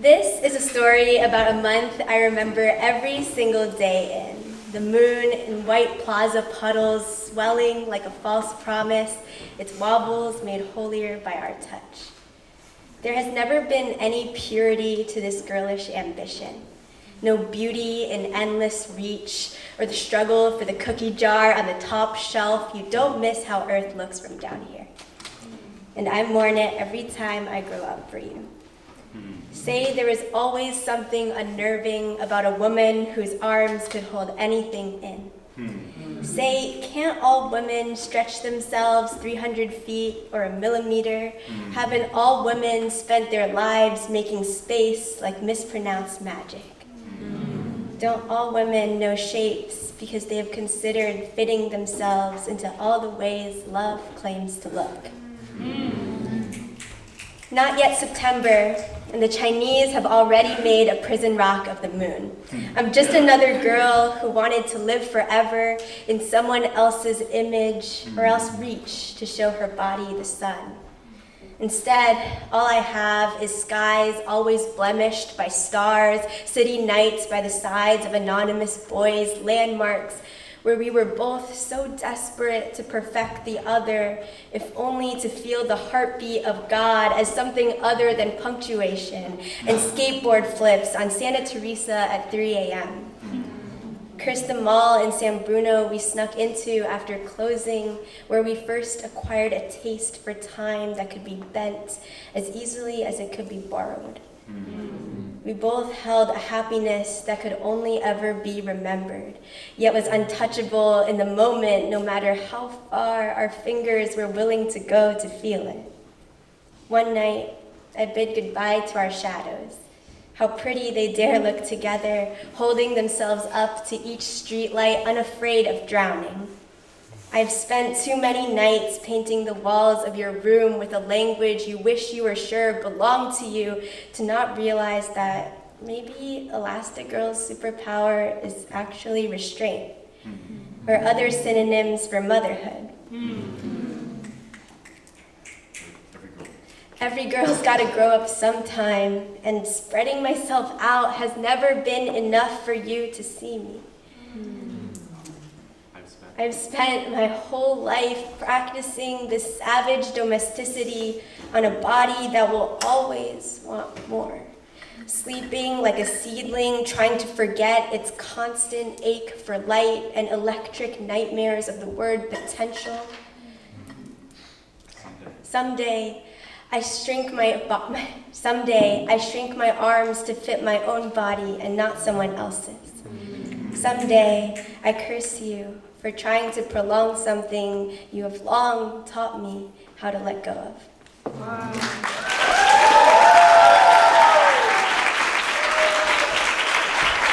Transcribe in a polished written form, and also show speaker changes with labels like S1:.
S1: This is a story about a month I remember every single day in. The moon in white plaza puddles swelling like a false promise, its wobbles made holier by our touch. There has never been any purity to this girlish ambition. No beauty in endless reach or the struggle for the cookie jar on the top shelf. You don't miss how Earth looks from down here. And I mourn it every time I grow up for you. Say there is always something unnerving about a woman whose arms could hold anything in. Say, can't all women stretch themselves 300 feet or a millimeter? Haven't all women spent their lives making space like mispronounced magic? Don't all women know shapes because they have considered fitting themselves into all the ways love claims to look? Not yet September, and the Chinese have already made a prison rock of the moon. I'm just another girl who wanted to live forever in someone else's image, or else reach to show her body the sun. Instead, all I have is skies always blemished by stars, city nights by the sides of anonymous boys, landmarks where we were both so desperate to perfect the other, if only to feel the heartbeat of God as something other than punctuation and skateboard flips on Santa Teresa at 3 a.m. Curse the mall in San Bruno we snuck into after closing, where we first acquired a taste for time that could be bent as easily as it could be borrowed. We both held a happiness that could only ever be remembered, yet was untouchable in the moment, no matter how far our fingers were willing to go to feel it. One night, I bid goodbye to our shadows. How pretty they dare look together, holding themselves up to each streetlight, unafraid of drowning. I've spent too many nights painting the walls of your room with a language you wish you were sure belonged to you, to not realize that maybe elastigirl's superpower is actually restraint, or other synonyms for motherhood. Every girl's gotta grow up sometime, and spreading myself out has never been enough for you to see me. I've spent my whole life practicing this savage domesticity on a body that will always want more. Sleeping like a seedling, trying to forget its constant ache for light and electric nightmares of the word potential. Someday, I shrink my arms to fit my own body and not someone else's. Someday, I curse you for trying to prolong something you have long taught me how to let go of. Wow.